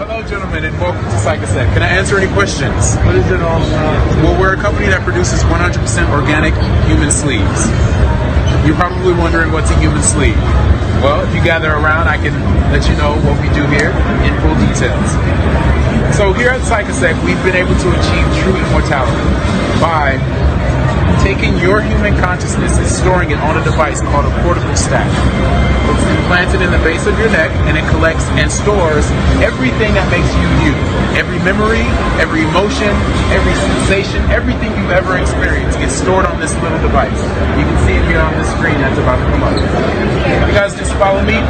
Hello, gentlemen, and welcome to Psychosec. Can I answer any questions? What is it all about? Well, we're a company that produces 100% organic human sleeves. You're probably wondering what's a human sleeve. Well, if you gather around, I can let you know what we do here in full details. So here at Psychosec, we've been able to achieve true immortality by taking your human consciousness and storing it on a device called a cortical stack. It's implanted in the base of your neck, and it collects and stores everything that makes you you. Every memory, every emotion, every sensation, everything you've ever experienced gets stored on this little device. You can see it here on this screen that's about to come up. You guys just follow me.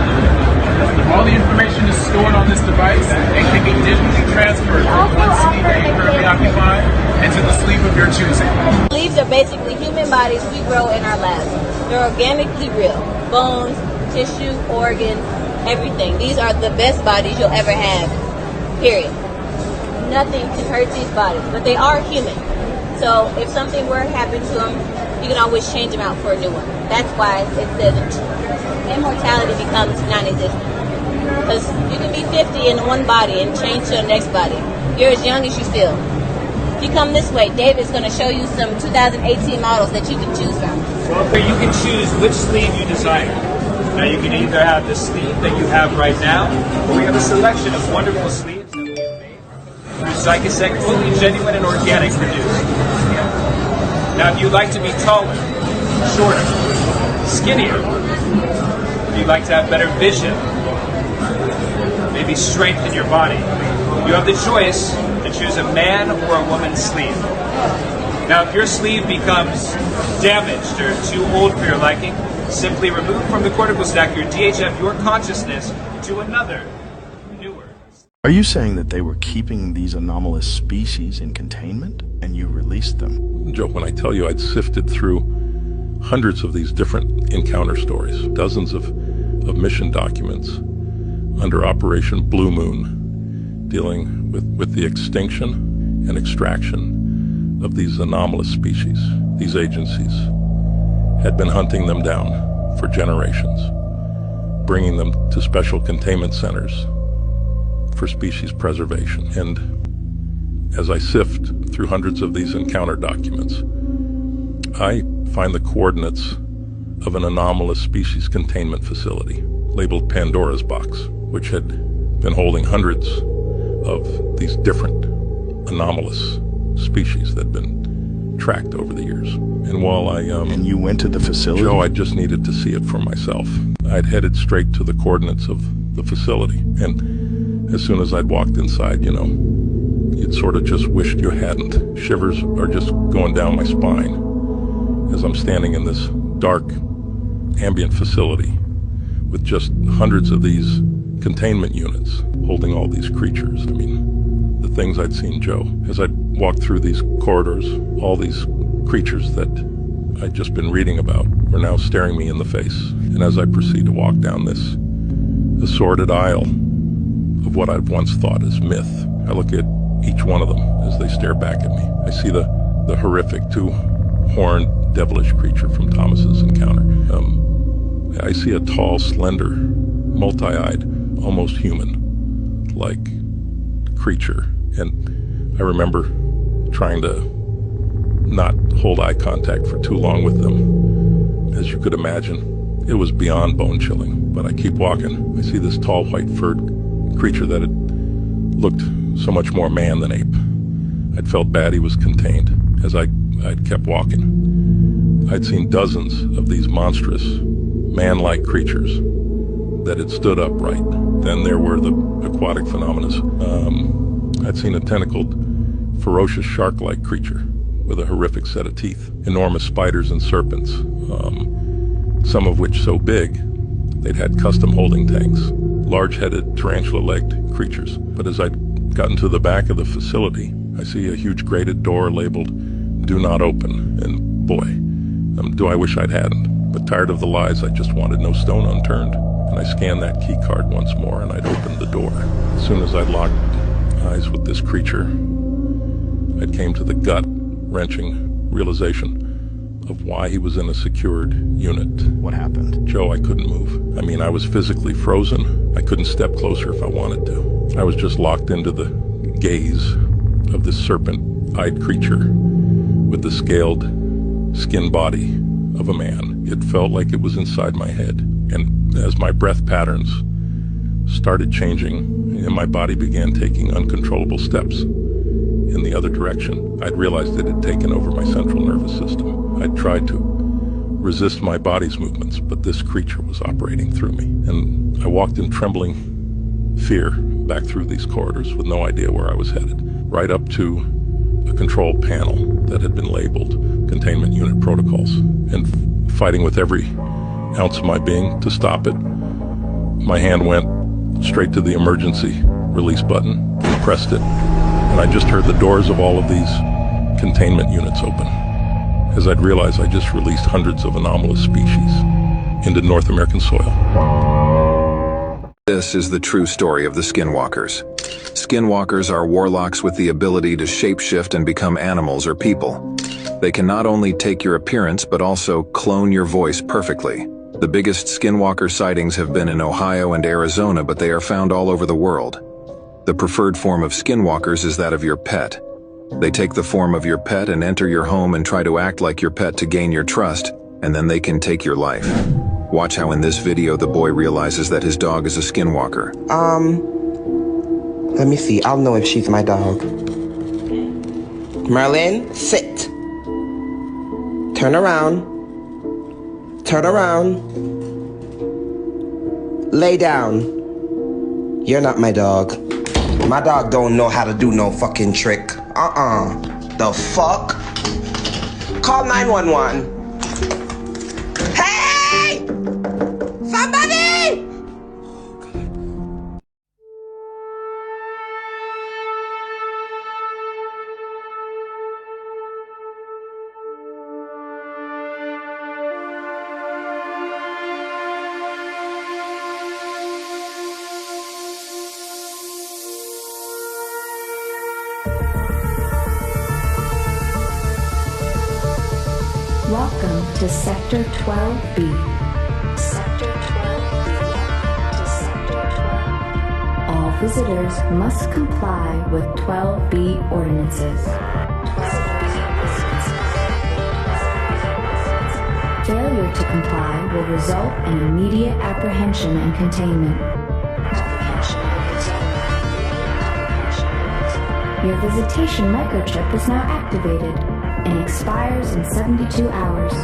All the information is stored on this device and can be digitally transferred from one sleeve that you currently occupy into the sleeve of your choosing. Sleeves are basically human bodies we grow in our labs. They're organically real. Bones, tissue, organs, everything. These are the best bodies you'll ever have. Period. Nothing can hurt these bodies, but they are human. So if something were to happen to them, you can always change them out for a new one. That's why it says immortality becomes non-existent. Because you can be 50 in one body and change to the next body. You're as young as you feel. If you come this way, David's going to show you some 2018 models that you can choose from. Well, you can choose which sleeve you desire. Now, you can either have the sleeve that you have right now, or we have a selection of wonderful sleeves that we have made through Psychosec, fully genuine and organic produced. Now, if you'd like to be taller, shorter, skinnier, if you'd like to have better vision, maybe strength in your body, you have the choice to choose a man or a woman's sleeve. Now, if your sleeve becomes damaged or too old for your liking, simply remove from the cortical stack your DHF, your consciousness, to another, newer. Are you saying that they were keeping these anomalous species in containment and you released them? Joe, when I tell you I'd sifted through hundreds of these different encounter stories, dozens of mission documents under Operation Blue Moon, dealing with the extinction and extraction of these anomalous species, these agencies had been hunting them down for generations, bringing them to special containment centers for species preservation. And as I sift through hundreds of these encounter documents, I find the coordinates of an anomalous species containment facility labeled Pandora's Box, which had been holding hundreds of these different anomalous species that had been tracked over the years. And while And you went to the facility? Joe, I just needed to see it for myself. I'd headed straight to the coordinates of the facility, and as soon as I'd walked inside, you'd sort of just wished you hadn't. Shivers are just going down my spine as I'm standing in this dark, ambient facility with just hundreds of these containment units holding all these creatures. I mean, the things I'd seen, Joe, as I'd walked through these corridors, all these creatures that I'd just been reading about were now staring me in the face. And as I proceed to walk down this assorted aisle of what I've once thought as myth, I look at each one of them as they stare back at me. I see the horrific two-horned devilish creature from Thomas's encounter. I see a tall, slender, multi-eyed, almost human-like creature. And I remember trying to not hold eye contact for too long with them. As you could imagine, it was beyond bone-chilling, but I keep walking. I see this tall, white-furred creature that had looked so much more man than ape. I'd felt bad he was contained. As I'd kept walking, I'd seen dozens of these monstrous, man-like creatures that had stood upright. Then there were the aquatic phenomena. I'd seen a tentacled, ferocious shark-like creature with a horrific set of teeth, enormous spiders and serpents, some of which so big they'd had custom holding tanks, large-headed, tarantula-legged creatures. But as I'd gotten to the back of the facility, I see a huge grated door labeled "Do Not Open," and boy, do I wish I'd hadn't. But tired of the lies, I just wanted no stone unturned. And I scanned that key card once more, and I'd opened the door. As soon as I'd locked eyes with this creature, I'd came to the gut-wrenching realization of why he was in a secured unit. What happened? Joe, I couldn't move. I mean, I was physically frozen. I couldn't step closer if I wanted to. I was just locked into the gaze of this serpent-eyed creature with the scaled skin body of a man. It felt like it was inside my head. And as my breath patterns started changing and my body began taking uncontrollable steps in the other direction, I'd realized it had taken over my central nervous system. I'd tried to resist my body's movements, but this creature was operating through me. And I walked in trembling fear back through these corridors with no idea where I was headed, right up to a control panel that had been labeled Containment Unit Protocols, and fighting with every ounce of my being to stop it. My hand went straight to the emergency release button and pressed it, and I just heard the doors of all of these containment units open as I'd realized I just released hundreds of anomalous species into North American soil. This is the true story of the Skinwalkers. Skinwalkers are warlocks with the ability to shapeshift and become animals or people. They can not only take your appearance but also clone your voice perfectly. The biggest Skinwalker sightings have been in Ohio and Arizona, but they are found all over the world. The preferred form of Skinwalkers is that of your pet. They take the form of your pet and enter your home and try to act like your pet to gain your trust, and then they can take your life. Watch how in this video the boy realizes that his dog is a Skinwalker. Let me see. I'll know if she's my dog. Merlin, sit. Turn around. Turn around. Lay down. You're not my dog. My dog don't know how to do no fucking trick. The fuck? Call 911. Hey! Somebody! Welcome to Sector 12B. Sector 12B. To Sector 12. All visitors must comply with 12B ordinances. Failure to comply will result in immediate apprehension and containment. Your visitation microchip is now activated and expires in 72 hours.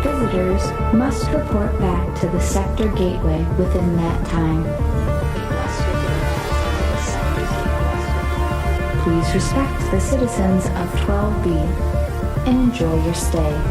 Visitors must report back to the sector gateway within that time. Please respect the citizens of 12B and enjoy your stay.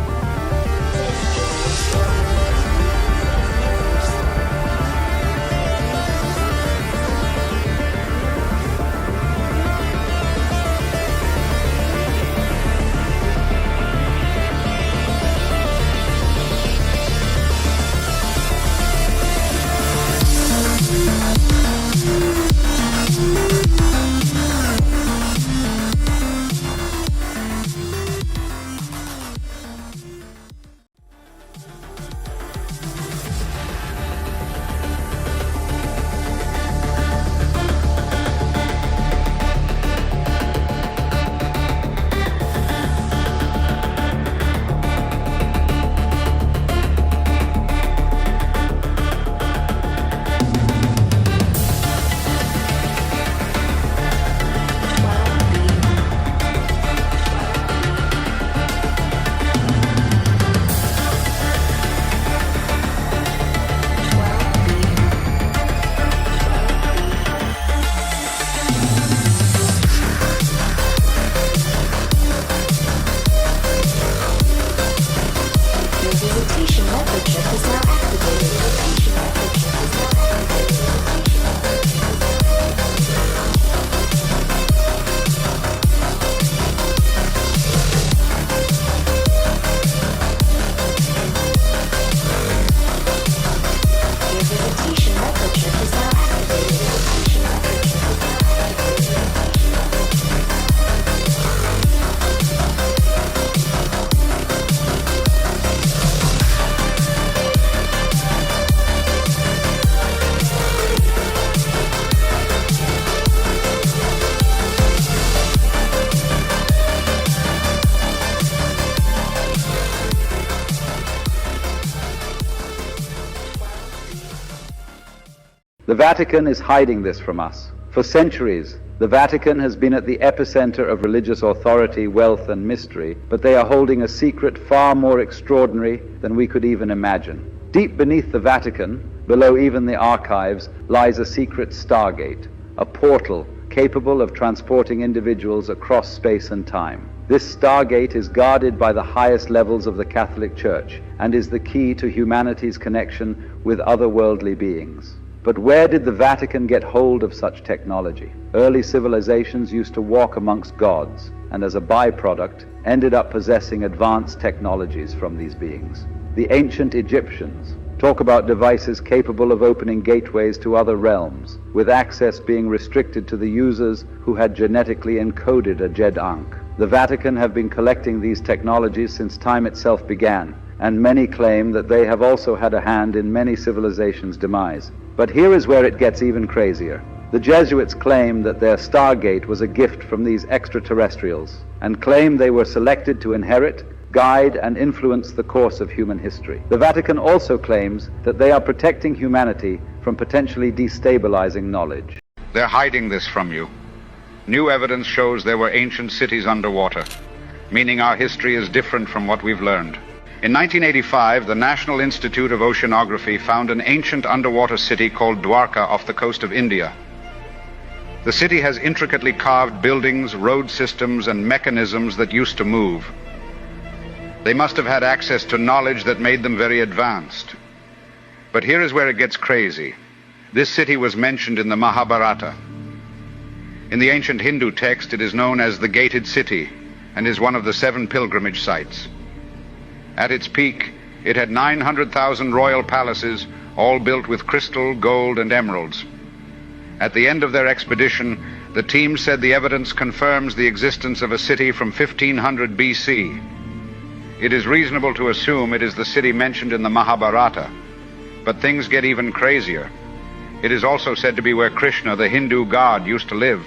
The Vatican is hiding this from us. For centuries, the Vatican has been at the epicenter of religious authority, wealth, and mystery, but they are holding a secret far more extraordinary than we could even imagine. Deep beneath the Vatican, below even the archives, lies a secret stargate, a portal capable of transporting individuals across space and time. This stargate is guarded by the highest levels of the Catholic Church and is the key to humanity's connection with otherworldly beings. But where did the Vatican get hold of such technology? Early civilizations used to walk amongst gods, and as a byproduct, ended up possessing advanced technologies from these beings. The ancient Egyptians talk about devices capable of opening gateways to other realms, with access being restricted to the users who had genetically encoded a Jed Ankh. The Vatican have been collecting these technologies since time itself began, and many claim that they have also had a hand in many civilizations' demise. But here is where it gets even crazier. The Jesuits claim that their Stargate was a gift from these extraterrestrials, and claim they were selected to inherit, guide, and influence the course of human history. The Vatican also claims that they are protecting humanity from potentially destabilizing knowledge. They're hiding this from you. New evidence shows there were ancient cities underwater, meaning our history is different from what we've learned. In 1985, the National Institute of Oceanography found an ancient underwater city called Dwarka off the coast of India. The city has intricately carved buildings, road systems, and mechanisms that used to move. They must have had access to knowledge that made them very advanced. But here is where it gets crazy. This city was mentioned in the Mahabharata. In the ancient Hindu text, it is known as the Gated City and is one of the 7 pilgrimage sites. At its peak, it had 900,000 royal palaces, all built with crystal, gold, and emeralds. At the end of their expedition, the team said the evidence confirms the existence of a city from 1500 BC. It is reasonable to assume it is the city mentioned in the Mahabharata, but things get even crazier. It is also said to be where Krishna, the Hindu god, used to live.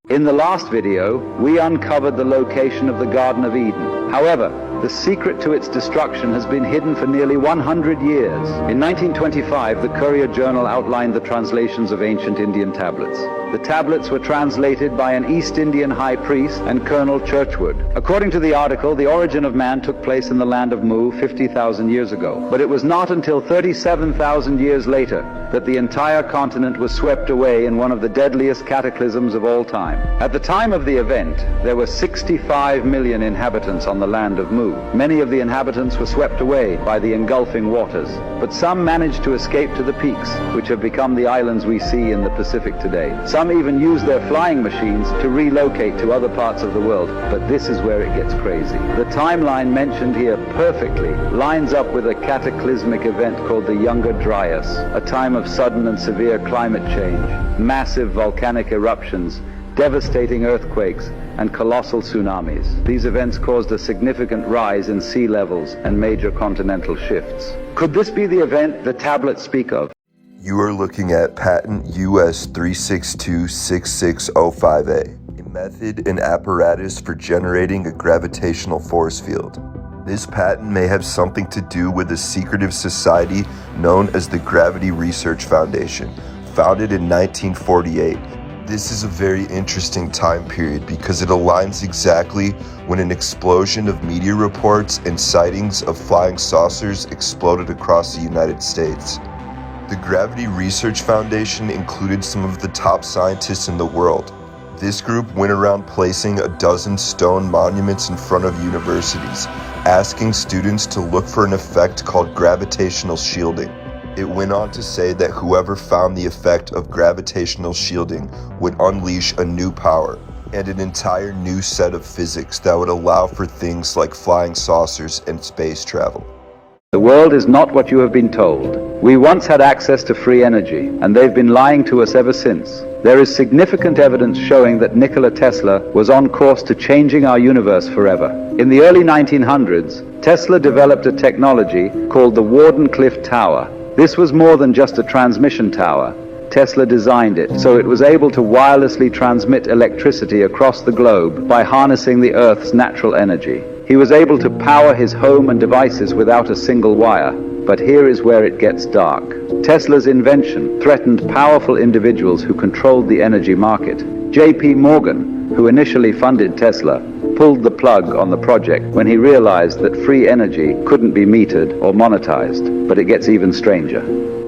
In the last video, we uncovered the location of the Garden of Eden. However, the secret to its destruction has been hidden for nearly 100 years. In 1925, the Courier Journal outlined the translations of ancient Indian tablets. The tablets were translated by an East Indian high priest and Colonel Churchward. According to the article, the origin of man took place in the land of Mu 50,000 years ago. But it was not until 37,000 years later that the entire continent was swept away in one of the deadliest cataclysms of all time. At the time of the event, there were 65 million inhabitants on the land of Mu. Many of the inhabitants were swept away by the engulfing waters, but some managed to escape to the peaks, which have become the islands we see in the Pacific today. Some even used their flying machines to relocate to other parts of the world, but this is where it gets crazy. The timeline mentioned here perfectly lines up with a cataclysmic event called the Younger Dryas, a time of sudden and severe climate change, massive volcanic eruptions, devastating earthquakes, and colossal tsunamis. These events caused a significant rise in sea levels and major continental shifts. Could this be the event the tablets speak of? You are looking at patent US 3626605A, a method and apparatus for generating a gravitational force field. This patent may have something to do with a secretive society known as the Gravity Research Foundation, founded in 1948. This is a very interesting time period because it aligns exactly when an explosion of media reports and sightings of flying saucers exploded across the United States. The Gravity Research Foundation included some of the top scientists in the world. This group went around placing a dozen stone monuments in front of universities, asking students to look for an effect called gravitational shielding. It went on to say that whoever found the effect of gravitational shielding would unleash a new power and an entire new set of physics that would allow for things like flying saucers and space travel. The world is not what you have been told. We once had access to free energy, and they've been lying to us ever since. There is significant evidence showing that Nikola Tesla was on course to changing our universe forever. In the early 1900s, Tesla developed a technology called the Wardenclyffe Tower. This was more than just a transmission tower. Tesla designed it so it was able to wirelessly transmit electricity across the globe by harnessing the Earth's natural energy. He was able to power his home and devices without a single wire. But here is where it gets dark. Tesla's invention threatened powerful individuals who controlled the energy market. J.P. Morgan, who initially funded Tesla, pulled the plug on the project when he realized that free energy couldn't be metered or monetized. But it gets even stranger.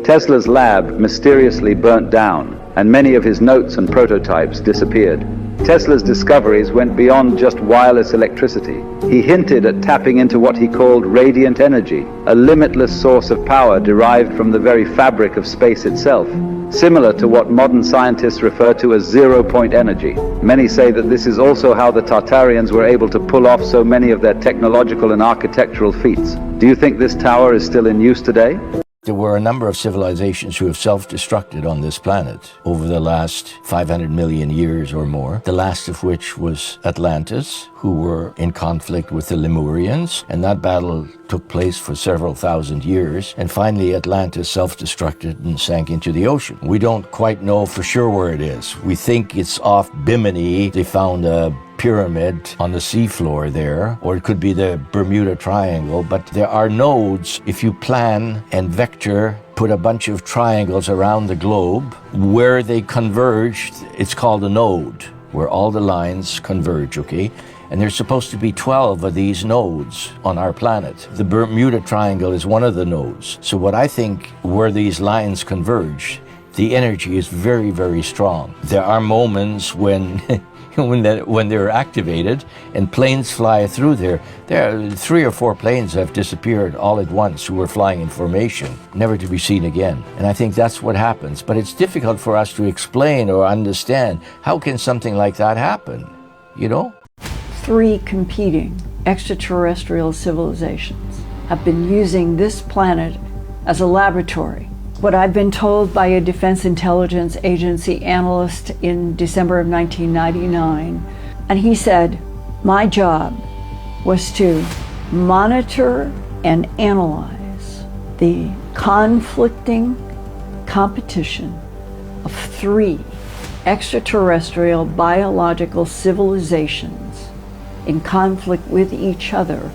Tesla's lab mysteriously burnt down, and many of his notes and prototypes disappeared. Tesla's discoveries went beyond just wireless electricity. He hinted at tapping into what he called radiant energy, a limitless source of power derived from the very fabric of space itself, similar to what modern scientists refer to as zero-point energy. Many say that this is also how the Tartarians were able to pull off so many of their technological and architectural feats. Do you think this tower is still in use today? There were a number of civilizations who have self-destructed on this planet over the last 500 million years or more, the last of which was Atlantis, who were in conflict with the Lemurians, and that battle took place for several thousand years, and finally Atlantis self-destructed and sank into the ocean. We don't quite know for sure where it is. We think it's off Bimini. They found a pyramid on the seafloor there, or it could be the Bermuda Triangle, but there are nodes. If you plan and vector, put a bunch of triangles around the globe, where they converge, it's called a node, where all the lines converge, okay? And there's supposed to be 12 of these nodes on our planet. The Bermuda Triangle is one of the nodes. So what I think, where these lines converge, the energy is very, very strong. There are moments when when they're activated and planes fly through there. There are 3 or 4 planes have disappeared all at once who were flying in formation, never to be seen again. And I think that's what happens. But it's difficult for us to explain or understand. How can something like that happen, you know? 3 competing extraterrestrial civilizations have been using this planet as a laboratory. What I've been told by a Defense Intelligence Agency analyst in December of 1999, and he said, my job was to monitor and analyze the conflicting competition of 3 extraterrestrial biological civilizations in conflict with each other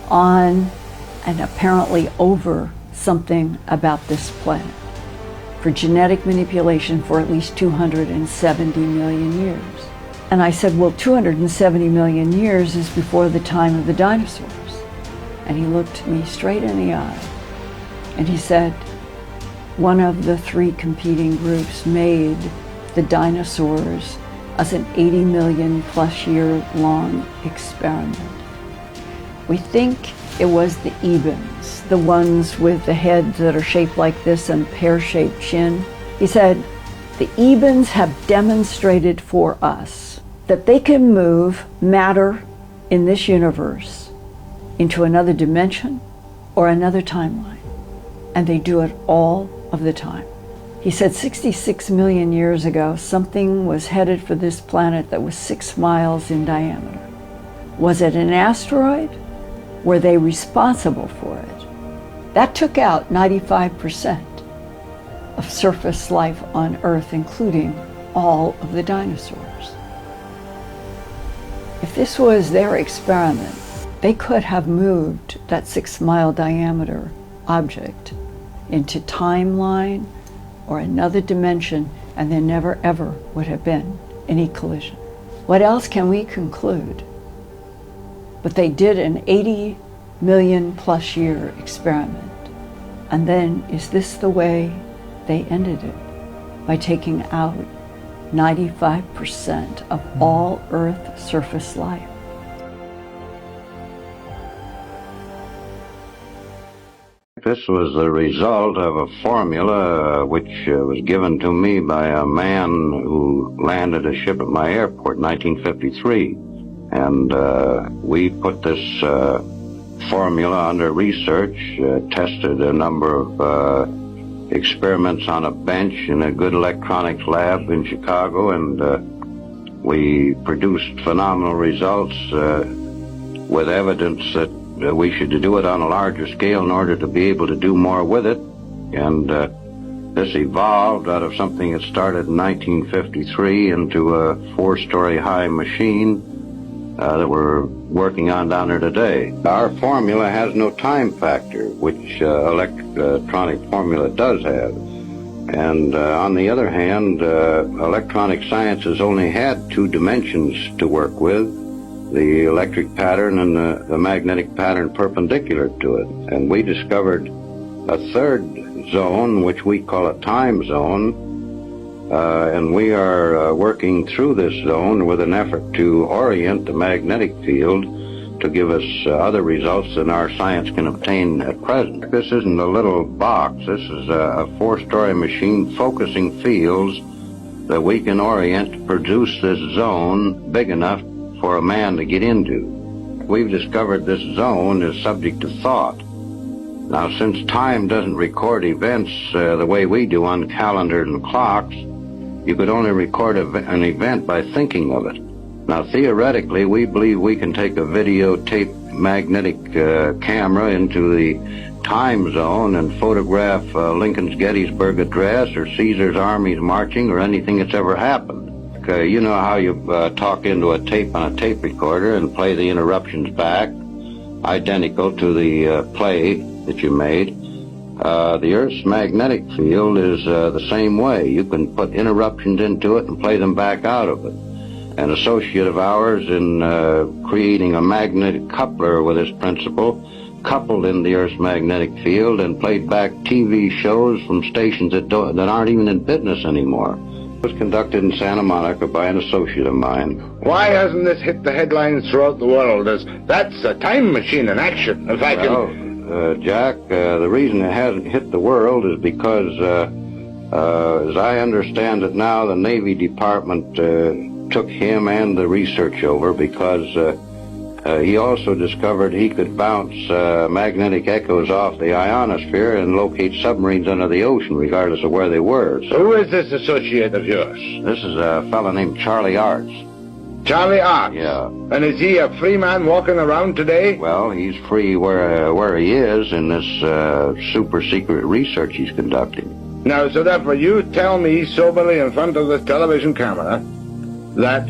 on and apparently over something about this planet for genetic manipulation for at least 270 million years. And I said, well, 270 million years is before the time of the dinosaurs. And he looked me straight in the eye and he said, one of the 3 competing groups made the dinosaurs as an 80 million plus year long experiment. We think it was the Ebens, the ones with the heads that are shaped like this and pear-shaped chin. He said, the Ebens have demonstrated for us that they can move matter in this universe into another dimension or another timeline. And they do it all of the time. He said 66 million years ago, something was headed for this planet that was 6 miles in diameter. Was it an asteroid? Were they responsible for it? That took out 95% of surface life on Earth, including all of the dinosaurs. If this was their experiment, they could have moved that 6-mile diameter object into timeline or another dimension, and there never ever would have been any collision. What else can we conclude? But they did an 80 million plus year experiment. And then is this the way they ended it? By taking out 95% of all Earth surface life. This was the result of a formula which was given to me by a man who landed a ship at my airport in 1953. And we put this formula under research, tested a number of experiments on a bench in a good electronics lab in Chicago, and we produced phenomenal results with evidence that we should do it on a larger scale in order to be able to do more with it. And this evolved out of something that started in 1953 into a 4-story high machine that we're working on down there today. Our formula has no time factor, which electronic formula does have. And on the other hand, electronic science has only had two dimensions to work with, the electric pattern and the magnetic pattern perpendicular to it. And we discovered a third zone, which we call a time zone, and we are working through this zone with an effort to orient the magnetic field to give us other results than our science can obtain at present. This isn't a little box. This is a four-story machine focusing fields that we can orient to produce this zone big enough for a man to get into. We've discovered this zone is subject to thought. Now, since time doesn't record events the way we do on calendars and clocks, you could only record an event by thinking of it. Now, theoretically, we believe we can take a videotape magnetic camera into the time zone and photograph Lincoln's Gettysburg Address or Caesar's armies marching or anything that's ever happened. You know how you talk into a tape on a tape recorder and play the interruptions back, identical to the play that you made. The Earth's magnetic field is the same way. You can put interruptions into it and play them back out of it. An associate of ours in creating a magnetic coupler with this principle coupled in the Earth's magnetic field and played back TV shows from stations that aren't even in business anymore. It was conducted in Santa Monica by an associate of mine. Why hasn't this hit the headlines throughout the world as that's a time machine in action? If I can... Jack, the reason it hasn't hit the world is because, as I understand it now, the Navy Department took him and the research over because he also discovered he could bounce magnetic echoes off the ionosphere and locate submarines under the ocean regardless of where they were. So who is this associate of yours? This is a fellow named Charlie Arts. Charlie Arts? Yeah. And is he a free man walking around today? Well, he's free where he is in this super secret research he's conducting. Now, so therefore you tell me soberly in front of this television camera that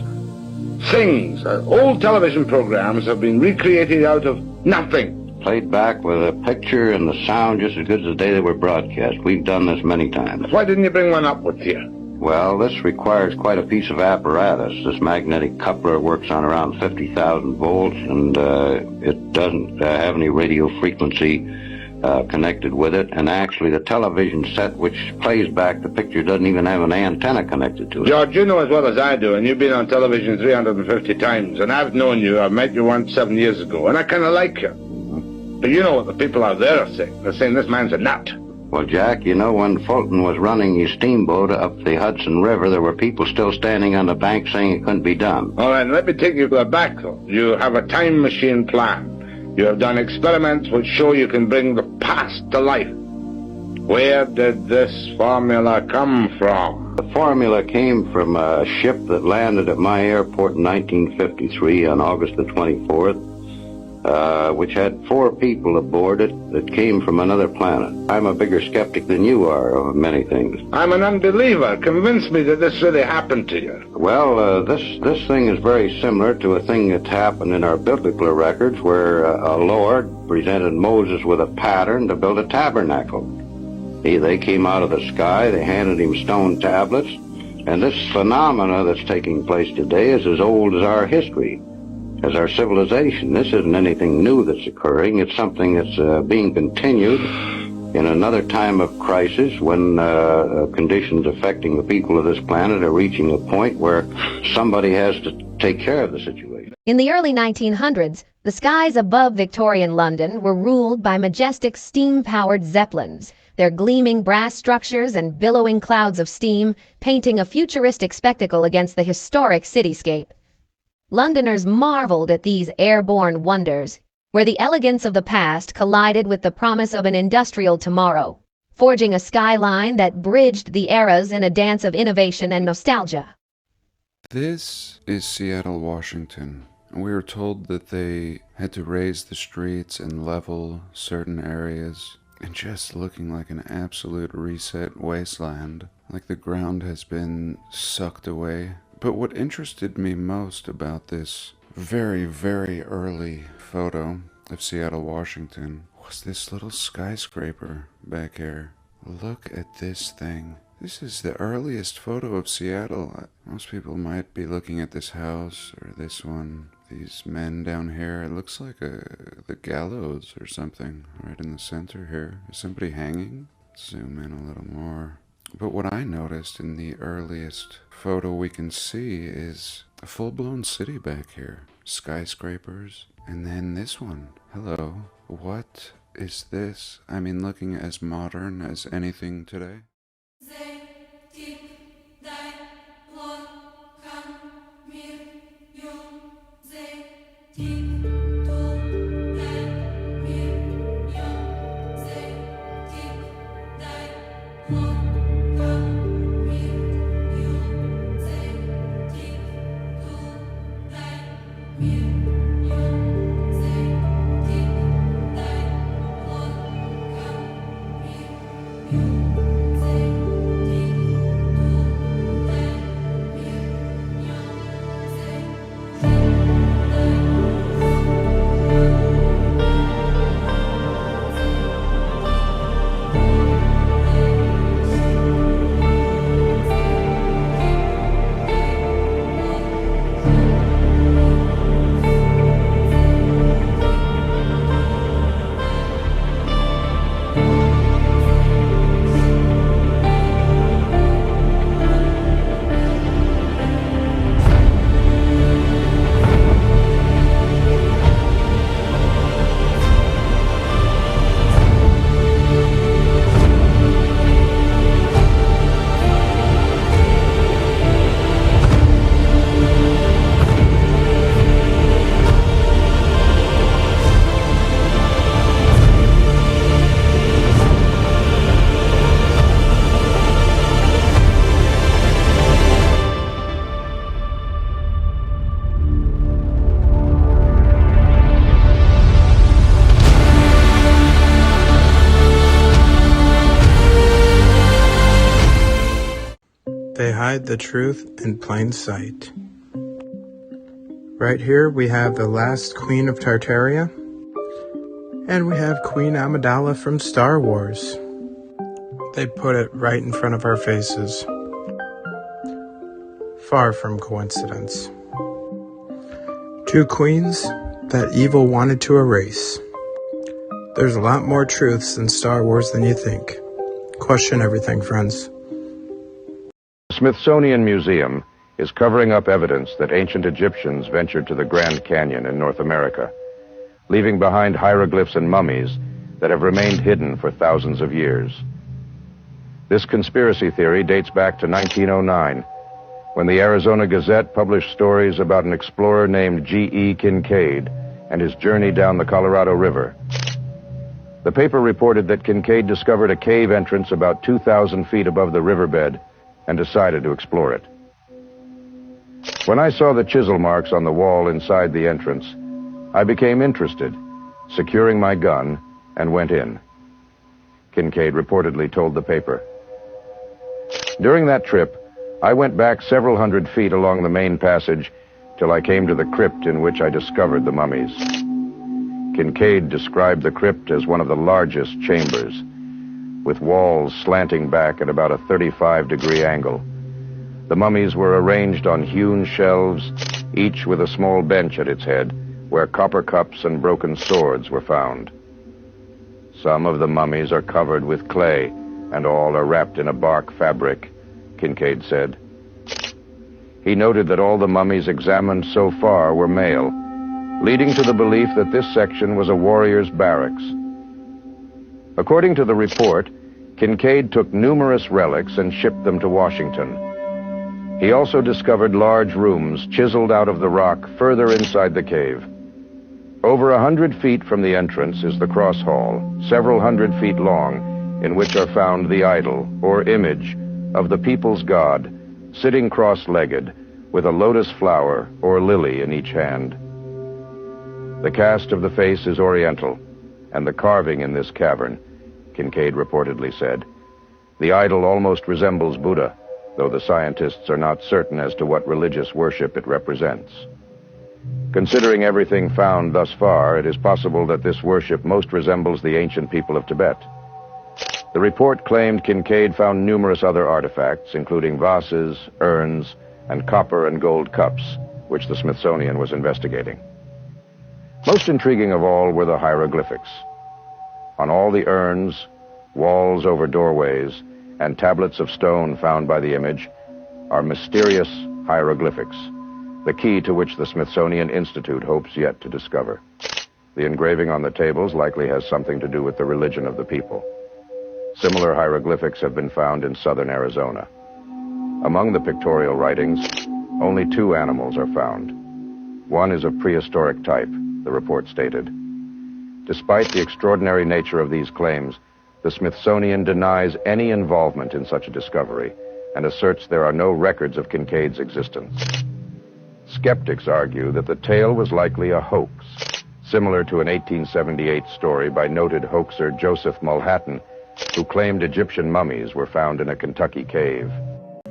things, old television programs have been recreated out of nothing. Played back with a picture and the sound just as good as the day they were broadcast. We've done this many times. Why didn't you bring one up with you? Well, this requires quite a piece of apparatus. This magnetic coupler works on around 50,000 volts, and it doesn't have any radio frequency connected with it. And actually, the television set which plays back the picture doesn't even have an antenna connected to it. George, you know as well as I do, and you've been on television 350 times, and I've known you. I met you once 7 years ago, and I kind of like you. But you know what the people out there are saying. They're saying this man's a nut. Well, Jack, you know, when Fulton was running his steamboat up the Hudson River, there were people still standing on the bank saying it couldn't be done. All right, let me take you back, though. You have a time machine plan. You have done experiments which show you can bring the past to life. Where did this formula come from? The formula came from a ship that landed at my airport in 1953 on August the 24th. Which had 4 people aboard it that came from another planet. I'm a bigger skeptic than you are of many things. I'm an unbeliever. Convince me that this really happened to you. Well, this thing is very similar to a thing that's happened in our biblical records where a Lord presented Moses with a pattern to build a tabernacle. They came out of the sky, they handed him stone tablets, and this phenomena that's taking place today is as old as our history. As our civilization. This isn't anything new that's occurring. It's something that's being continued in another time of crisis when conditions affecting the people of this planet are reaching a point where somebody has to take care of the situation. In the early 1900s, the skies above Victorian London were ruled by majestic steam-powered zeppelins, their gleaming brass structures and billowing clouds of steam painting a futuristic spectacle against the historic cityscape. Londoners marveled at these airborne wonders, where the elegance of the past collided with the promise of an industrial tomorrow, forging a skyline that bridged the eras in a dance of innovation and nostalgia. This is Seattle, Washington. We were told that they had to raise the streets and level certain areas, and just looking like an absolute reset wasteland, like the ground has been sucked away. But what interested me most about this very, very early photo of Seattle, Washington was this little skyscraper back here. Look at this thing. This is the earliest photo of Seattle. Most people might be looking at this house or this one. These men down here. It looks like the gallows or something right in the center here. Is somebody hanging? Zoom in a little more. But what I noticed in the earliest photo we can see is a full-blown city back here. Skyscrapers. And then this one. Hello. What is this? I mean, looking as modern as anything today. They hide the truth in plain sight. Right here we have the last Queen of Tartaria, and we have Queen Amidala from Star Wars. They put it right in front of our faces. Far from coincidence. Two queens that evil wanted to erase. There's a lot more truths in Star Wars than you think. Question everything, friends. The Smithsonian Museum is covering up evidence that ancient Egyptians ventured to the Grand Canyon in North America, leaving behind hieroglyphs and mummies that have remained hidden for thousands of years. This conspiracy theory dates back to 1909, when the Arizona Gazette published stories about an explorer named G.E. Kincaid and his journey down the Colorado River. The paper reported that Kincaid discovered a cave entrance about 2,000 feet above the riverbed and decided to explore it. When I saw the chisel marks on the wall inside the entrance, I became interested, securing my gun, and went in. Kincaid reportedly told the paper. During that trip, I went back several hundred feet along the main passage till I came to the crypt in which I discovered the mummies. Kincaid described the crypt as one of the largest chambers, with walls slanting back at about a 35-degree angle. The mummies were arranged on hewn shelves, each with a small bench at its head, where copper cups and broken swords were found. Some of the mummies are covered with clay, and all are wrapped in a bark fabric, Kincaid said. He noted that all the mummies examined so far were male, leading to the belief that this section was a warrior's barracks. According to the report, Kincaid took numerous relics and shipped them to Washington. He also discovered large rooms chiseled out of the rock further inside the cave. Over 100 feet from the entrance is the cross hall, several hundred feet long, in which are found the idol, or image, of the people's god, sitting cross-legged, with a lotus flower or lily in each hand. The cast of the face is oriental, and the carving in this cavern, Kincaid reportedly said. The idol almost resembles Buddha, though the scientists are not certain as to what religious worship it represents. Considering everything found thus far, it is possible that this worship most resembles the ancient people of Tibet. The report claimed Kincaid found numerous other artifacts, including vases, urns, and copper and gold cups, which the Smithsonian was investigating. Most intriguing of all were the hieroglyphics. On all the urns, walls over doorways, and tablets of stone found by the image are mysterious hieroglyphics, the key to which the Smithsonian Institute hopes yet to discover. The engraving on the tables likely has something to do with the religion of the people. Similar hieroglyphics have been found in southern Arizona. Among the pictorial writings, only 2 animals are found. One is of prehistoric type, the report stated. Despite the extraordinary nature of these claims, the Smithsonian denies any involvement in such a discovery and asserts there are no records of Kincaid's existence. Skeptics argue that the tale was likely a hoax, similar to an 1878 story by noted hoaxer Joseph Mulhattan, who claimed Egyptian mummies were found in a Kentucky cave.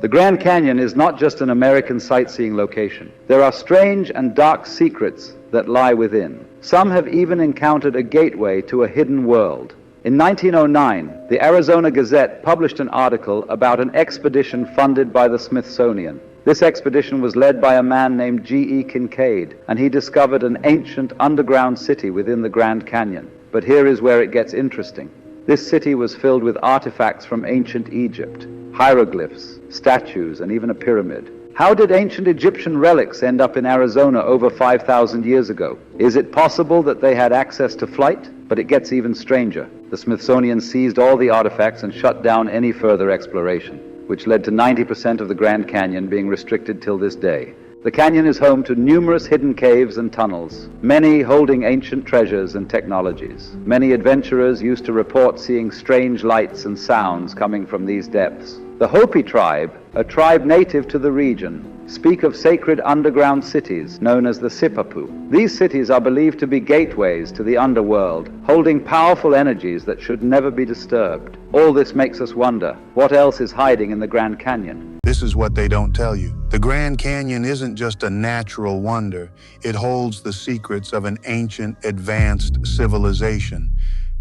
The Grand Canyon is not just an American sightseeing location. There are strange and dark secrets that lie within. Some have even encountered a gateway to a hidden world. In 1909, the Arizona Gazette published an article about an expedition funded by the Smithsonian. This expedition was led by a man named G.E. Kincaid, and he discovered an ancient underground city within the Grand Canyon. But here is where it gets interesting. This city was filled with artifacts from ancient Egypt, hieroglyphs, statues, and even a pyramid. How did ancient Egyptian relics end up in Arizona over 5,000 years ago? Is it possible that they had access to flight? But it gets even stranger. The Smithsonian seized all the artifacts and shut down any further exploration, which led to 90% of the Grand Canyon being restricted till this day. The canyon is home to numerous hidden caves and tunnels, many holding ancient treasures and technologies. Many adventurers used to report seeing strange lights and sounds coming from these depths. The Hopi tribe, a tribe native to the region, speak of sacred underground cities known as the Sipapu. These cities are believed to be gateways to the underworld, holding powerful energies that should never be disturbed. All this makes us wonder, what else is hiding in the Grand Canyon? This is what they don't tell you. The Grand Canyon isn't just a natural wonder. It holds the secrets of an ancient, advanced civilization.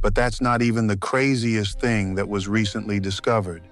But that's not even the craziest thing that was recently discovered.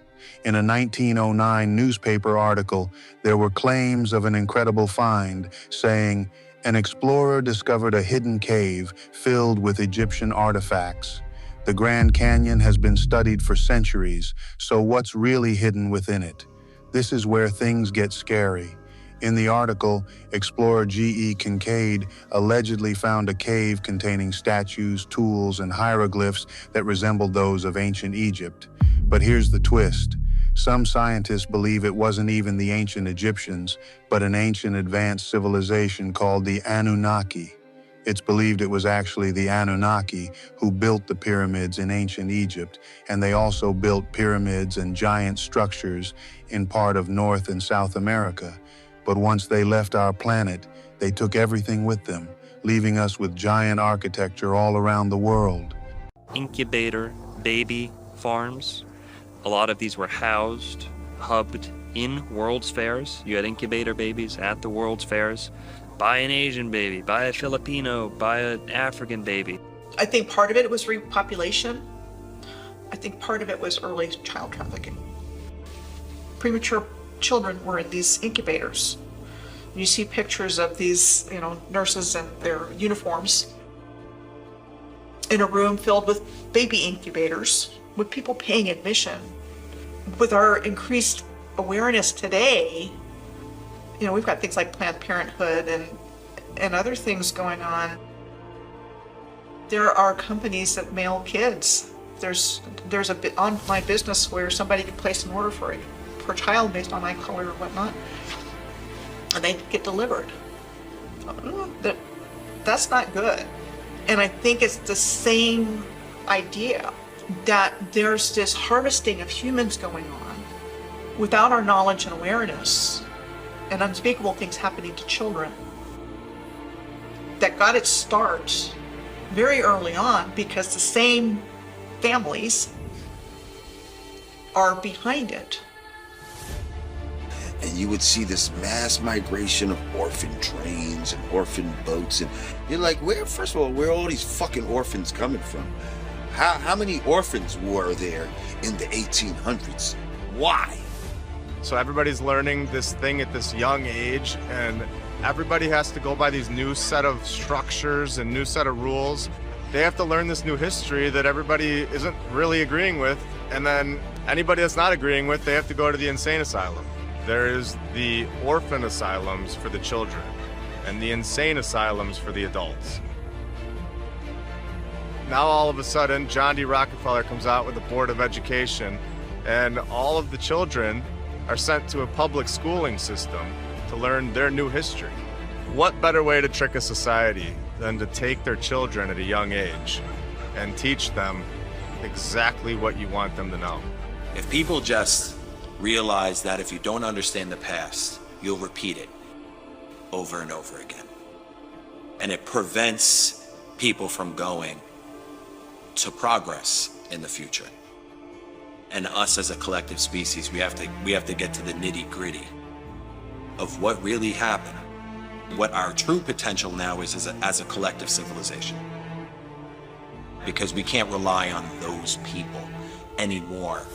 In a 1909 newspaper article, there were claims of an incredible find saying, an explorer discovered a hidden cave filled with Egyptian artifacts. The Grand Canyon has been studied for centuries, so what's really hidden within it? This is where things get scary. In the article, explorer G.E. Kincaid allegedly found a cave containing statues, tools, and hieroglyphs that resembled those of ancient Egypt. But here's the twist. Some scientists believe it wasn't even the ancient Egyptians, but an ancient advanced civilization called the Anunnaki. It's believed it was actually the Anunnaki who built the pyramids in ancient Egypt, and they also built pyramids and giant structures in part of North and South America. But once they left our planet, they took everything with them, leaving us with giant architecture all around the world. Incubator baby farms. A lot of these were hubbed in World's Fairs. You had incubator babies at the World's Fairs. Buy an Asian baby, buy a Filipino, buy an African baby. I think part of it was repopulation. I think part of it was early child trafficking. Premature children were in these incubators. You see pictures of these, nurses in their uniforms in a room filled with baby incubators, with people paying admission. With our increased awareness today, we've got things like Planned Parenthood and other things going on. There are companies that mail kids. There's a bit online business where somebody can place an order for a child based on eye color or whatnot, and they get delivered. That's not good. And I think it's the same idea that there's this harvesting of humans going on without our knowledge and awareness, and unspeakable things happening to children that got its start very early on because the same families are behind it. And you would see this mass migration of orphan trains and orphan boats, and you're like, first of all, where are all these fucking orphans coming from? How many orphans were there in the 1800s? Why? So everybody's learning this thing at this young age, and everybody has to go by these new set of structures and new set of rules. They have to learn this new history that everybody isn't really agreeing with, and then anybody that's not agreeing with, they have to go to the insane asylum. There is the orphan asylums for the children and the insane asylums for the adults. Now all of a sudden, John D. Rockefeller comes out with the Board of Education, and all of the children are sent to a public schooling system to learn their new history. What better way to trick a society than to take their children at a young age and teach them exactly what you want them to know? If people just realize that if you don't understand the past, you'll repeat it over and over again. And it prevents people from going to progress in the future. And us as a collective species, we have to get to the nitty-gritty of what really happened, what our true potential now is as a collective civilization. Because we can't rely on those people anymore.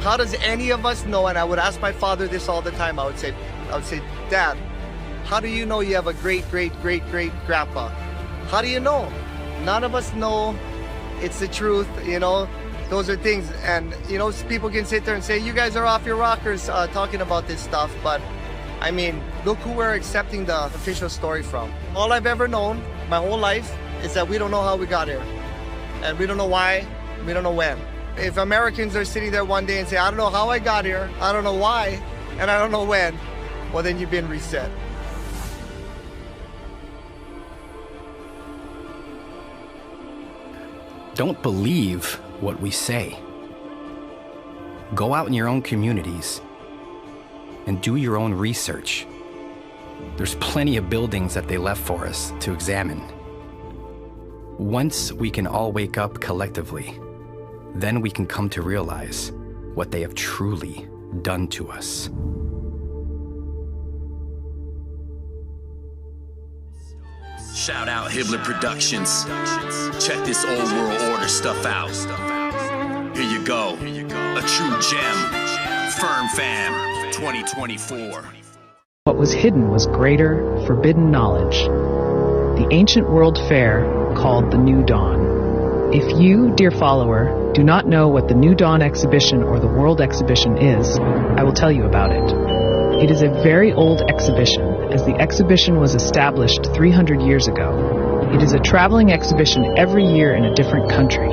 How does any of us know? And I would ask my father this all the time. I would say, Dad, how do you know you have a great grandpa? How do you know? None of us know. It's the truth, you know. Those are things, and you know, people can sit there and say, you guys are off your rockers talking about this stuff, but I mean, look who we're accepting the official story from. All I've ever known my whole life is that we don't know how we got here, and we don't know why, we don't know when. If Americans are sitting there one day and say, I don't know how I got here, I don't know why, and I don't know when, well, then you've been reset. Don't believe what we say. Go out in your own communities and do your own research. There's plenty of buildings that they left for us to examine. Once we can all wake up collectively, then we can come to realize what they have truly done to us. Shout out Hibbler Productions. Check this old world order stuff out. Here you go. A true gem. Firm Fam 2024. What was hidden was greater, forbidden knowledge. The ancient world fair called the New Dawn. If you, dear follower, do not know what the New Dawn exhibition or the World Exhibition is, I will tell you about it. It is a very old exhibition, as the exhibition was established 300 years ago. It is a traveling exhibition every year in a different country.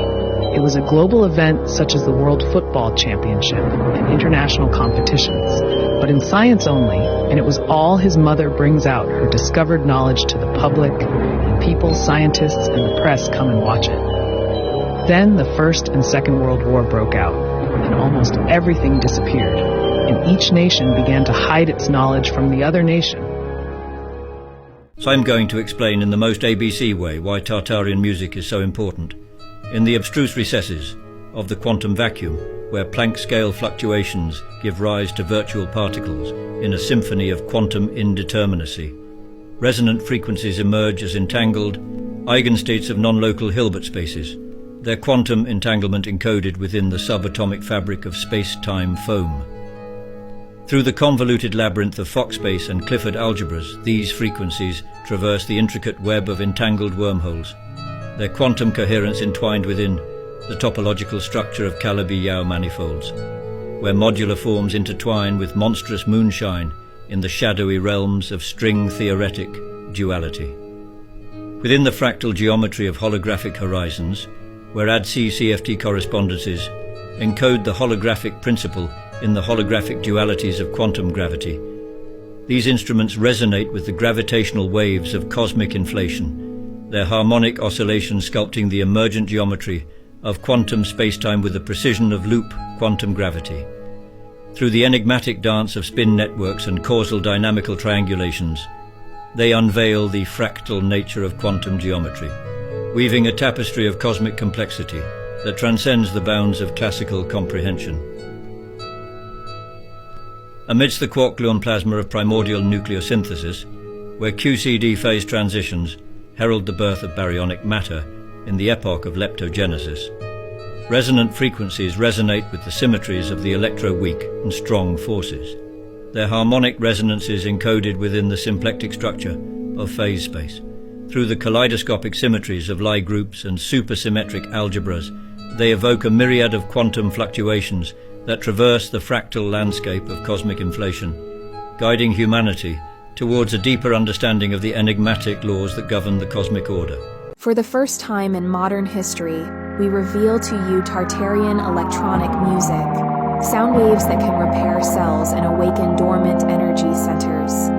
It was a global event such as the World Football Championship and international competitions, but in science only, and it was all his mother brings out her discovered knowledge to the public, and people, scientists, and the press come and watch it. Then the First and Second World War broke out, and almost everything disappeared, and each nation began to hide its knowledge from the other nation. So I'm going to explain in the most ABC way why Tartarian music is so important. In the abstruse recesses of the quantum vacuum, where Planck scale fluctuations give rise to virtual particles in a symphony of quantum indeterminacy, resonant frequencies emerge as entangled eigenstates of non-local Hilbert spaces, their quantum entanglement encoded within the subatomic fabric of space-time foam. Through the convoluted labyrinth of Fock space and Clifford algebras, these frequencies traverse the intricate web of entangled wormholes, their quantum coherence entwined within the topological structure of Calabi-Yau manifolds, where modular forms intertwine with monstrous moonshine in the shadowy realms of string-theoretic duality. Within the fractal geometry of holographic horizons, where ADC-CFT correspondences encode the holographic principle in the holographic dualities of quantum gravity, these instruments resonate with the gravitational waves of cosmic inflation, their harmonic oscillations sculpting the emergent geometry of quantum spacetime with the precision of loop quantum gravity. Through the enigmatic dance of spin networks and causal dynamical triangulations, they unveil the fractal nature of quantum geometry, weaving a tapestry of cosmic complexity that transcends the bounds of classical comprehension. Amidst the quark-gluon plasma of primordial nucleosynthesis, where QCD phase transitions herald the birth of baryonic matter in the epoch of leptogenesis, resonant frequencies resonate with the symmetries of the electro-weak and strong forces, their harmonic resonances encoded within the symplectic structure of phase space. Through the kaleidoscopic symmetries of Lie groups and supersymmetric algebras, they evoke a myriad of quantum fluctuations that traverse the fractal landscape of cosmic inflation, guiding humanity towards a deeper understanding of the enigmatic laws that govern the cosmic order. For the first time in modern history, we reveal to you Tartarian electronic music, sound waves that can repair cells and awaken dormant energy centers.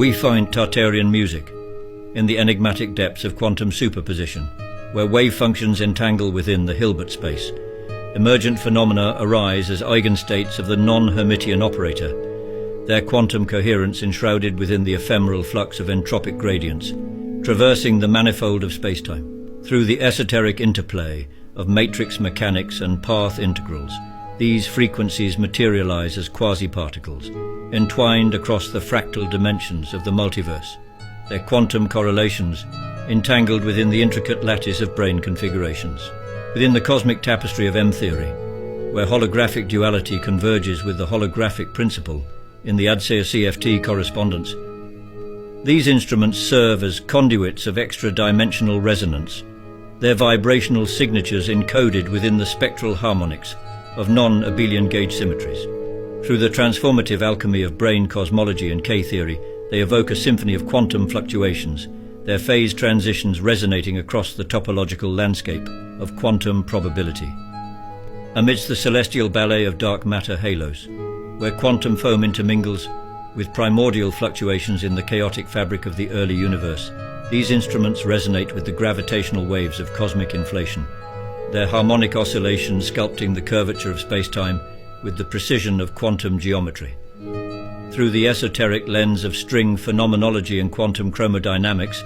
We find Tartarian music in the enigmatic depths of quantum superposition, where wave functions entangle within the Hilbert space. Emergent phenomena arise as eigenstates of the non-Hermitian operator, their quantum coherence enshrouded within the ephemeral flux of entropic gradients, traversing the manifold of spacetime. Through the esoteric interplay of matrix mechanics and path integrals, these frequencies materialize as quasi-particles, entwined across the fractal dimensions of the multiverse, their quantum correlations entangled within the intricate lattice of brain configurations. Within the cosmic tapestry of M-theory, where holographic duality converges with the holographic principle in the ADSEA-CFT correspondence, these instruments serve as conduits of extra-dimensional resonance, their vibrational signatures encoded within the spectral harmonics of non-abelian gauge symmetries. Through the transformative alchemy of brain cosmology and K-theory, they evoke a symphony of quantum fluctuations, their phase transitions resonating across the topological landscape of quantum probability. Amidst the celestial ballet of dark matter halos, where quantum foam intermingles with primordial fluctuations in the chaotic fabric of the early universe, these instruments resonate with the gravitational waves of cosmic inflation, their harmonic oscillations sculpting the curvature of space-time with the precision of quantum geometry. Through the esoteric lens of string phenomenology and quantum chromodynamics,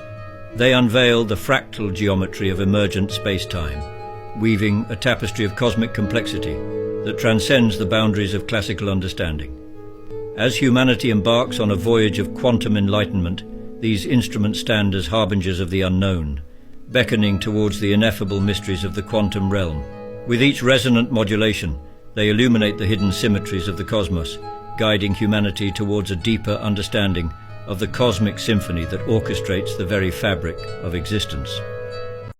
they unveil the fractal geometry of emergent space-time, weaving a tapestry of cosmic complexity that transcends the boundaries of classical understanding. As humanity embarks on a voyage of quantum enlightenment, these instruments stand as harbingers of the unknown, beckoning towards the ineffable mysteries of the quantum realm. With each resonant modulation, they illuminate the hidden symmetries of the cosmos, guiding humanity towards a deeper understanding of the cosmic symphony that orchestrates the very fabric of existence.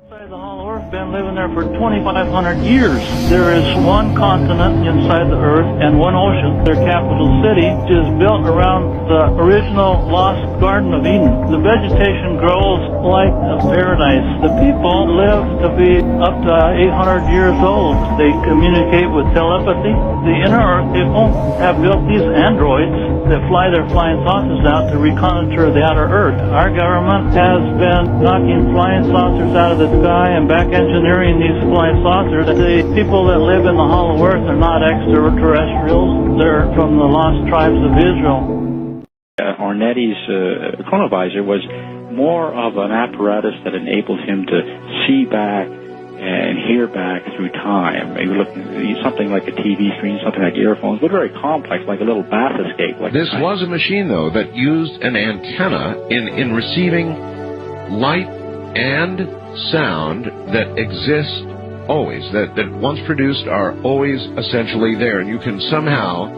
Inside the Hollow Earth been living there for 2,500 years. There is one continent inside the earth and one ocean. Their capital city is built around the original lost Garden of Eden. The vegetation grows like a paradise. The people live to be up to 800 years old. They communicate with telepathy. The inner earth people have built these androids that fly their flying saucers out to reconnoiter the outer earth. Our government has been knocking flying saucers out of the sky and back engineering these flying saucers. The people that live in the hollow earth are not extraterrestrials. They're from the lost tribes of Israel. Ornetti's chronovisor was more of an apparatus that enabled him to see back and hear back through time. He was looking something like a TV screen, something like earphones, but very complex, like a little bath escape. This was a machine, though, that used an antenna in receiving light and sound that exist always, that once produced are always essentially there, and you can somehow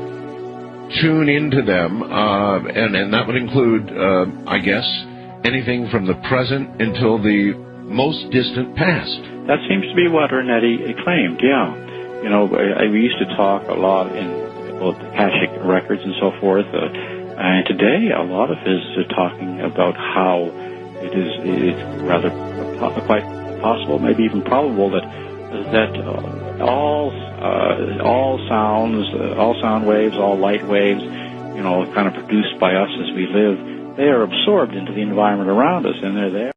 tune into them, and that would include, I guess, anything from the present until the most distant past. That seems to be what Ornetti claimed, yeah. You know, we used to talk a lot in both Akashic records and so forth, and today a lot of his talking about how it's rather quite possible, maybe even probable, that all sounds, all sound waves, all light waves, you know, kind of produced by us as we live, they are absorbed into the environment around us, and they're there.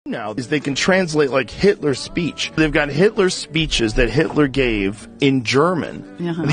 Now is they can translate like Hitler's speech. They've got Hitler's speeches that Hitler gave in German. And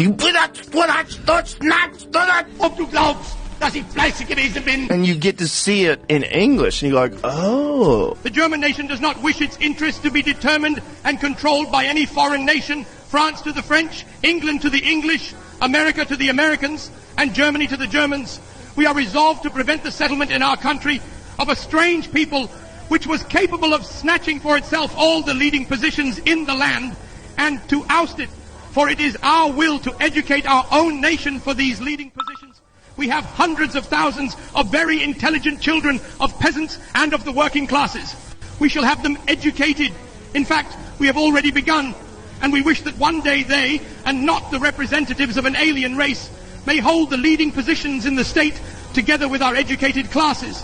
you get to see it in English, and you're like, oh. The German nation does not wish its interests to be determined and controlled by any foreign nation. France to the French, England to the English, America to the Americans, and Germany to the Germans. We are resolved to prevent the settlement in our country of a strange people which was capable of snatching for itself all the leading positions in the land, and to oust it, for it is our will to educate our own nation for these leading positions. We have hundreds of thousands of very intelligent children of peasants and of the working classes. We shall have them educated. In fact, we have already begun, and we wish that one day they, and not the representatives of an alien race, may hold the leading positions in the state together with our educated classes.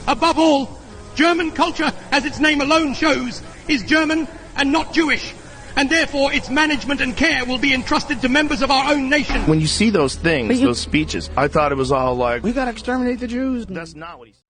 Above all, German culture, as its name alone shows, is German and not Jewish, and therefore its management and care will be entrusted to members of our own nation. When you see those things, those speeches, I thought it was all like, we gotta exterminate the Jews. That's not what he said.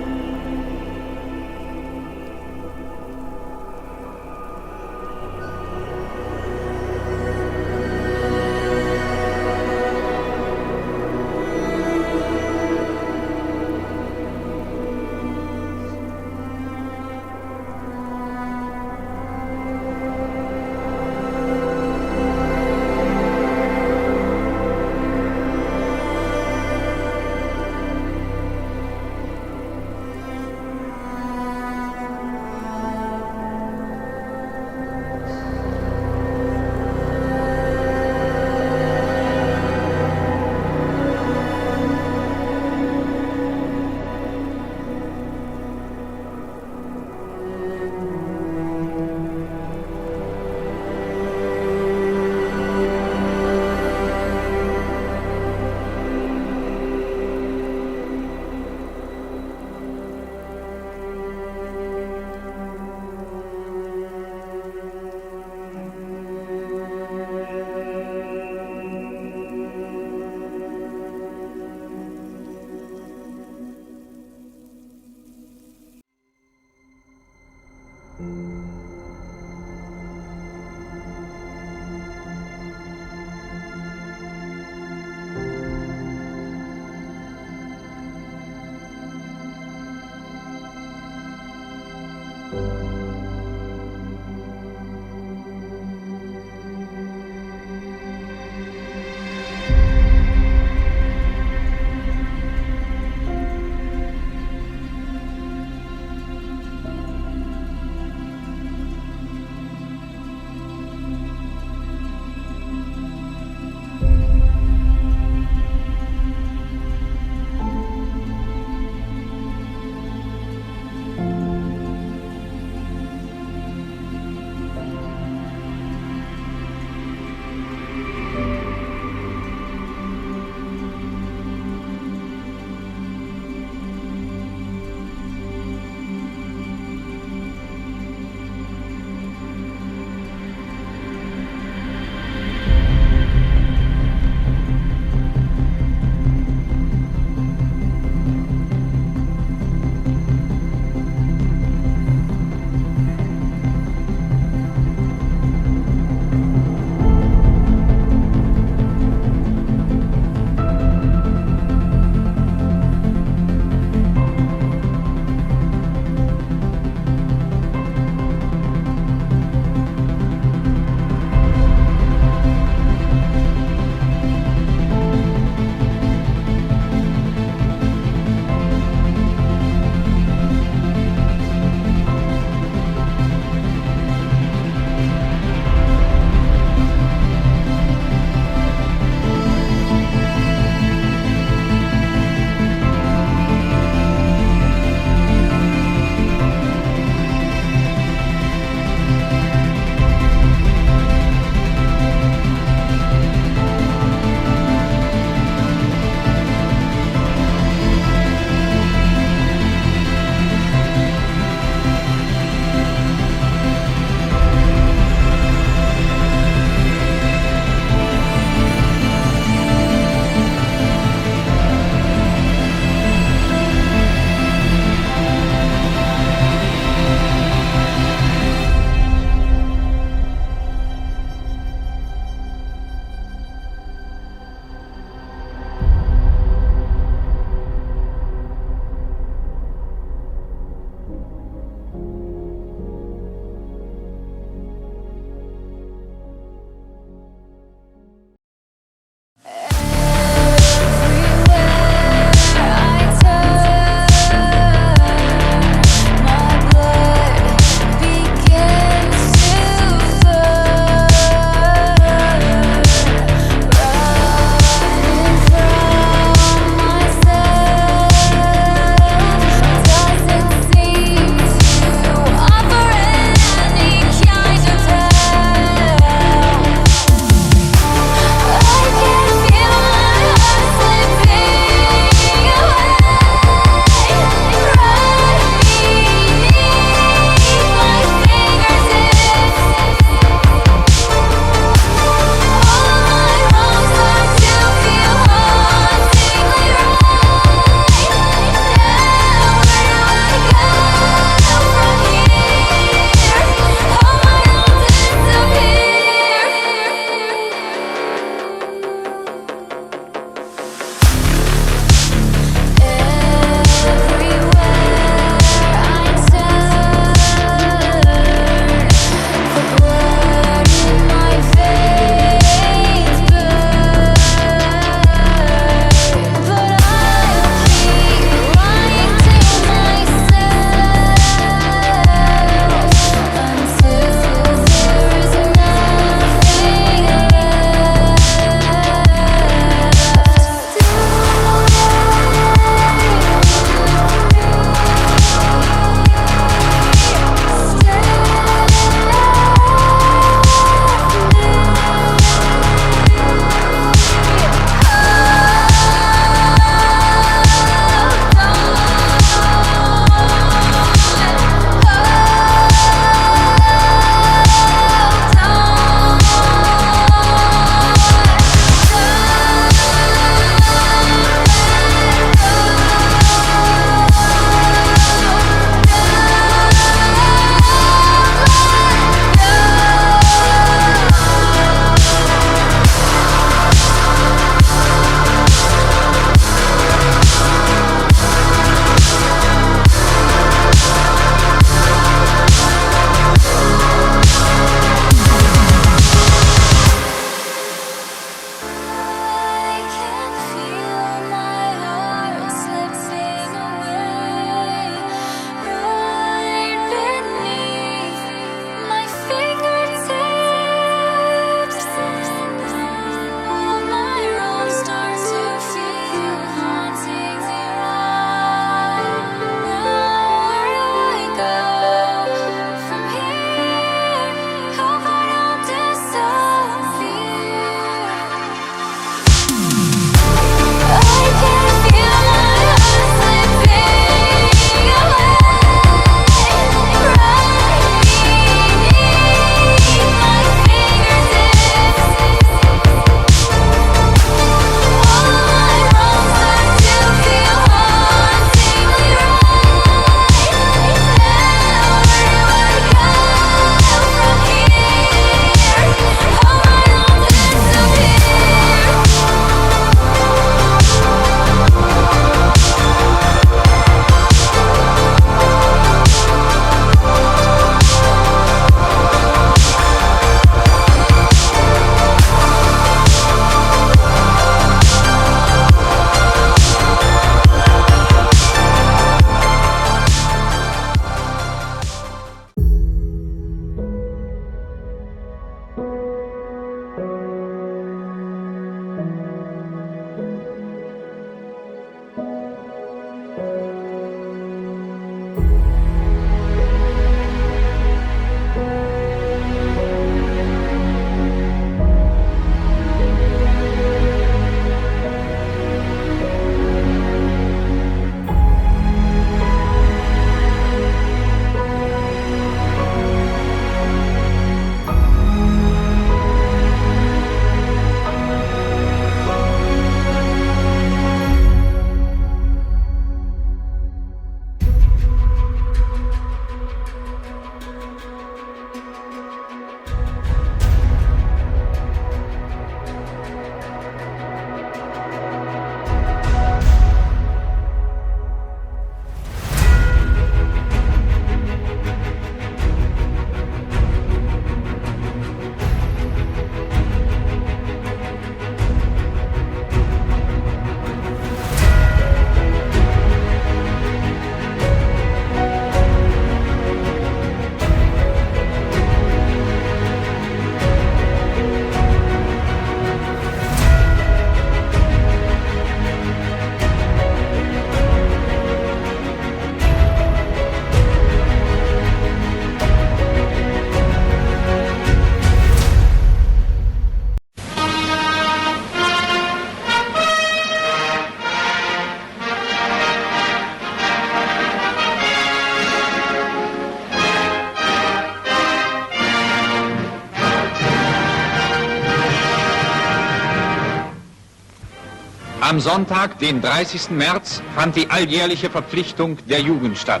Am Sonntag, den 30. März, fand die alljährliche Verpflichtung der Jugend statt.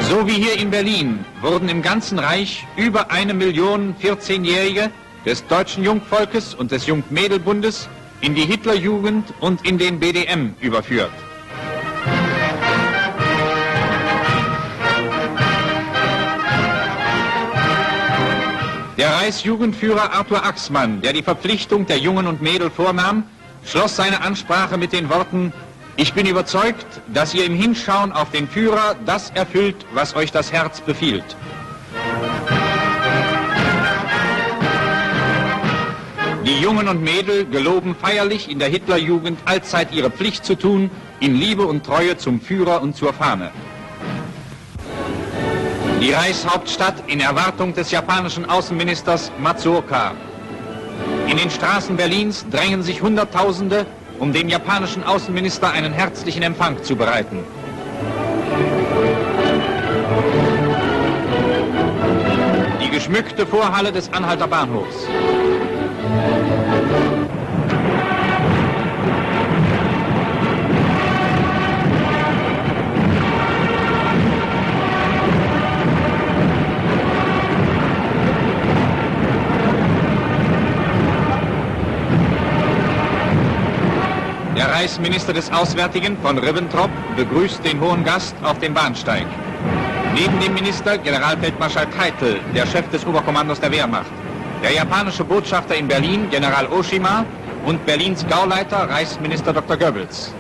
So wie hier in Berlin wurden im ganzen Reich über 1 Million 14-Jährige des deutschen Jungvolkes und des Jungmädelbundes in die Hitlerjugend und in den BDM überführt. Der Reichsjugendführer Arthur Axmann, der die Verpflichtung der Jungen und Mädel vornahm, schloss seine Ansprache mit den Worten: Ich bin überzeugt, dass ihr im Hinschauen auf den Führer das erfüllt, was euch das Herz befiehlt. Die Jungen und Mädel geloben feierlich in der Hitlerjugend allzeit ihre Pflicht zu tun, in Liebe und Treue zum Führer und zur Fahne. Die Reichshauptstadt in Erwartung des japanischen Außenministers Matsuoka. In den Straßen Berlins drängen sich Hunderttausende, um dem japanischen Außenminister einen herzlichen Empfang zu bereiten. Die geschmückte Vorhalle des Anhalter Bahnhofs. Der Reichsminister des Auswärtigen von Ribbentrop begrüßt den hohen Gast auf dem Bahnsteig. Neben dem Minister Generalfeldmarschall Keitel, der Chef des Oberkommandos der Wehrmacht, der japanische Botschafter in Berlin, General Oshima, und Berlins Gauleiter, Reichsminister Dr. Goebbels.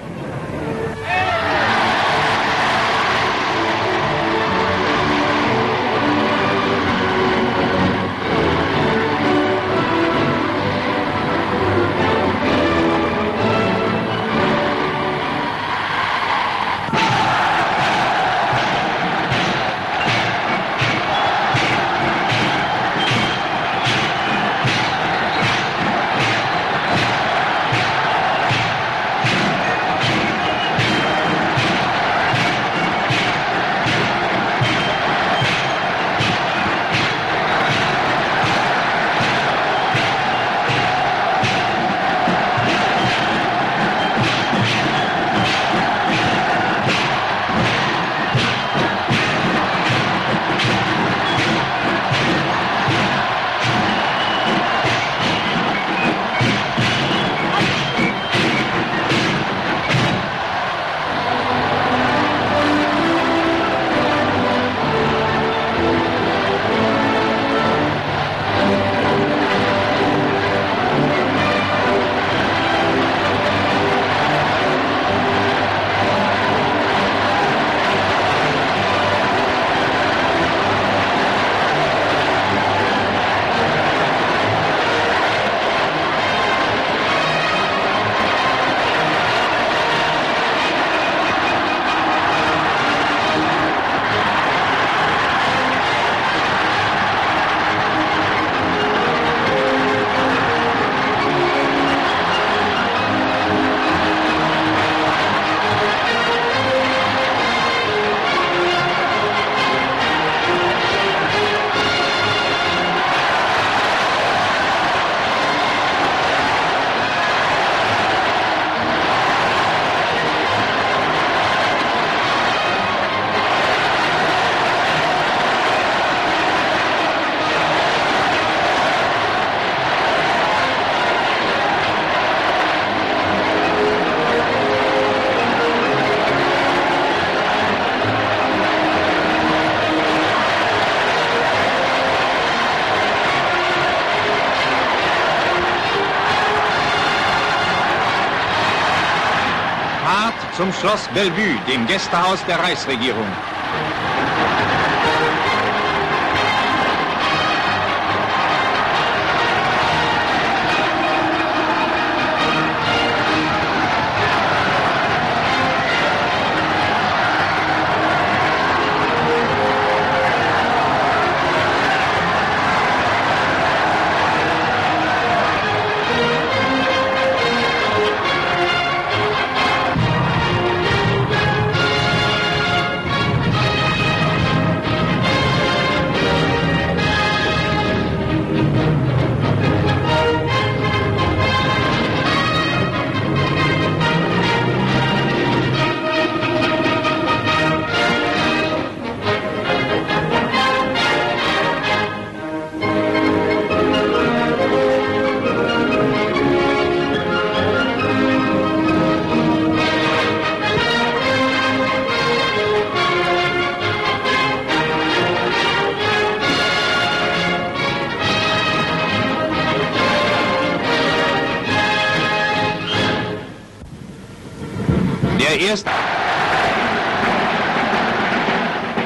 Zum Schloss Bellevue, dem Gästehaus der Reichsregierung.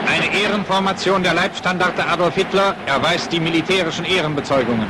Eine Ehrenformation der Leibstandarte Adolf Hitler erweist die militärischen Ehrenbezeugungen.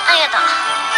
ありがとう。